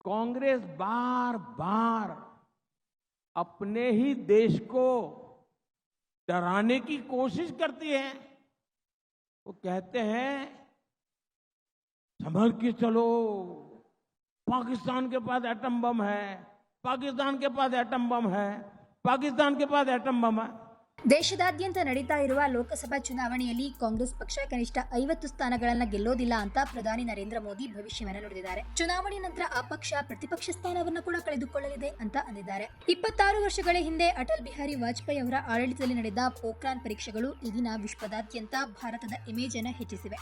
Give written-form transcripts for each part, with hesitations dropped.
कांग्रेस बार बार अपने ही देश को डराने की कोशिश करती है। वो कहते हैं संभल के चलो, पाकिस्तान के पास एटम बम है, पाकिस्तान के पास एटम बम है, पाकिस्तान के पास एटम बम है। ದೇಶದಾದ್ಯಂತ ನಡೀತಾ ಇರುವ ಲೋಕಸಭಾ ಚುನಾವಣೆಯಲ್ಲಿ ಕಾಂಗ್ರೆಸ್ ಪಕ್ಷ ಕನಿಷ್ಠ 50 ಸ್ಥಾನಗಳನ್ನು ಗೆಲ್ಲೋದಿಲ್ಲ ಅಂತ ಪ್ರಧಾನಿ ನರೇಂದ್ರ ಮೋದಿ ಭವಿಷ್ಯವನ್ನು ನುಡಿದಿದ್ದಾರೆ. ಚುನಾವಣೆ ನಂತರ ಆ ಪಕ್ಷ ಪ್ರತಿಪಕ್ಷ ಸ್ಥಾನವನ್ನು ಕೂಡ ಕಳೆದುಕೊಳ್ಳಲಿದೆ ಅಂತ ಅಂದಿದ್ದಾರೆ. 26 ವರ್ಷಗಳ ಹಿಂದೆ ಅಟಲ್ ಬಿಹಾರಿ ವಾಜಪೇಯಿ ಅವರ ಆಡಳಿತದಲ್ಲಿ ನಡೆದ ಪೋಖ್ರಾನ್ ಪರೀಕ್ಷೆಗಳು ಈಗಿನ ವಿಶ್ವದಾದ್ಯಂತ ಭಾರತದ ಇಮೇಜ್ ಅನ್ನು ಹೆಚ್ಚಿಸಿವೆ.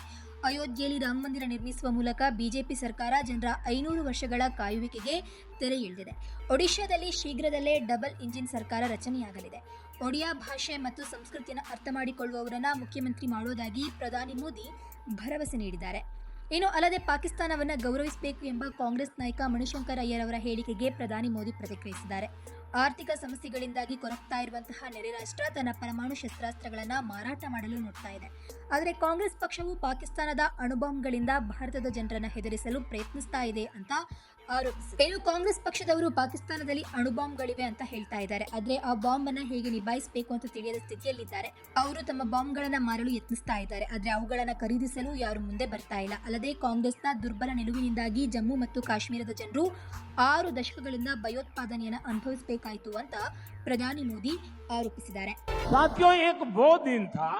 ಅಯೋಧ್ಯೆಯಲ್ಲಿ ರಾಮ ಮಂದಿರ ನಿರ್ಮಿಸುವ ಮೂಲಕ ಬಿಜೆಪಿ ಸರ್ಕಾರ ಜನರ 500 ವರ್ಷಗಳ ಕಾಯುವಿಕೆಗೆ ತೆರೆ ಎಳೆದಿದೆ. ಒಡಿಶಾದಲ್ಲಿ ಶೀಘ್ರದಲ್ಲೇ ಡಬಲ್ ಇಂಜಿನ್ ಸರ್ಕಾರ ರಚನೆಯಾಗಲಿದೆ. ಒಡಿಯಾ ಭಾಷೆ ಮತ್ತು ಸಂಸ್ಕೃತಿಯನ್ನು ಅರ್ಥ ಮಾಡಿಕೊಳ್ಳುವವರನ್ನ ಮುಖ್ಯಮಂತ್ರಿ ಮಾಡೋದಾಗಿ ಪ್ರಧಾನಿ ಮೋದಿ ಭರವಸೆ ನೀಡಿದ್ದಾರೆ. ಇನ್ನು ಅಲ್ಲದೆ ಪಾಕಿಸ್ತಾನವನ್ನು ಗೌರವಿಸಬೇಕು ಎಂಬ ಕಾಂಗ್ರೆಸ್ ನಾಯಕ ಮಣಿಶಂಕರ್ ಅಯ್ಯರ್ ಅವರ ಹೇಳಿಕೆಗೆ ಪ್ರಧಾನಿ ಮೋದಿ ಪ್ರತಿಕ್ರಿಯಿಸಿದ್ದಾರೆ. ಆರ್ಥಿಕ ಸಮಸ್ಯೆಗಳಿಂದಾಗಿ ಕೊರಗ್ತಾ ಇರುವಂತಹ ನೆರೆ ರಾಷ್ಟ್ರ ತನ್ನ ಪರಮಾಣು ಶಸ್ತ್ರಾಸ್ತ್ರಗಳನ್ನು ಮಾರಾಟ ಮಾಡಲು ನೋಡ್ತಾ ಇದೆ. ಆದರೆ ಕಾಂಗ್ರೆಸ್ ಪಕ್ಷವು ಪಾಕಿಸ್ತಾನದ ಅಣುಬಾಂಬ್ಗಳಿಂದ ಭಾರತದ ಜನರನ್ನು ಹೆದರಿಸಲು ಪ್ರಯತ್ನಿಸ್ತಾ ಇದೆ ಅಂತ ಆರೋಪಿಸಿದೆ. ಇನ್ನು ಕಾಂಗ್ರೆಸ್ ಪಕ್ಷದವರು ಪಾಕಿಸ್ತಾನದಲ್ಲಿ ಅಣುಬಾಂಬ್ಗಳಿವೆ ಅಂತ ಹೇಳ್ತಾ ಇದ್ದಾರೆ. ಆದ್ರೆ ಆ ಬಾಂಬ್ ಅನ್ನ ಹೇಗೆ ನಿಭಾಯಿಸಬೇಕು ಅಂತ ತಿಳಿಯದ ಸ್ಥಿತಿಯಲ್ಲಿದ್ದಾರೆ. ಅವರು ತಮ್ಮ ಬಾಂಬ್ಗಳನ್ನ ಮಾರಲು ಯತ್ನಿಸ್ತಾ ಇದ್ದಾರೆ. ಆದ್ರೆ ಅವುಗಳನ್ನ ಖರೀದಿಸಲು ಯಾರು ಮುಂದೆ ಬರ್ತಾ ಇಲ್ಲ. ಅಲ್ಲದೆ ಕಾಂಗ್ರೆಸ್ನ ದುರ್ಬಲ ನಿಲುವಿನಿಂದಾಗಿ ಜಮ್ಮು ಮತ್ತು ಕಾಶ್ಮೀರದ ಜನರು 6 ದಶಕಗಳಿಂದ ಭಯೋತ್ಪಾದನೆಯನ್ನು ಅನುಭವಿಸಬೇಕಾಯಿತು ಅಂತ ಪ್ರಧಾನಿ ಮೋದಿ ಆರೋಪಿಸಿದ್ದಾರೆ. साथियों, एक वो दिन था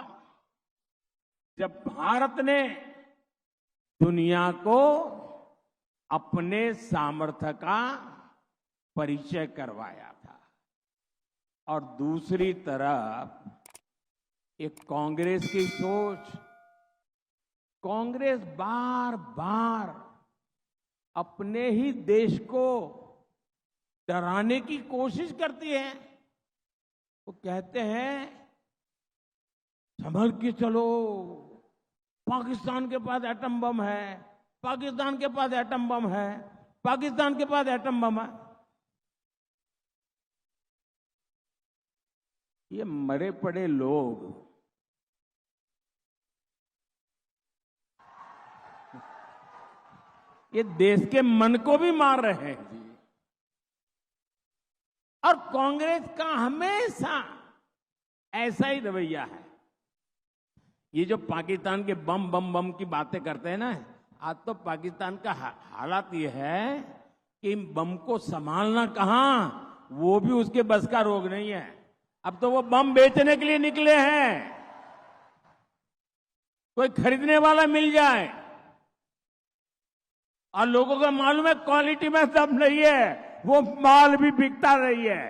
जब भारत ने दुनिया को अपने सामर्थ्य का परिचय करवाया था और दूसरी तरफ एक कांग्रेस की सोच, कांग्रेस बार बार अपने ही देश को डराने की कोशिश करती है। वो कहते हैं संभल के चलो, पाकिस्तान के पास एटम बम है, पाकिस्तान के पास एटम बम है, पाकिस्तान के पास एटम बम है। ये मरे पड़े लोग ये देश के मन को भी मार रहे हैं जी। और कांग्रेस का हमेशा ऐसा ही रवैया है। ये जो पाकिस्तान के बम बम बम की बातें करते हैं ना, आज तो पाकिस्तान का हालात ये है कि बम को संभालना कहां, वो भी उसके बस का रोग नहीं है। अब तो वो बम बेचने के लिए निकले हैं, कोई खरीदने वाला मिल जाए। और लोगों को मालूम है क्वालिटी में सब नहीं है, वो माल भी बिकता नहीं है।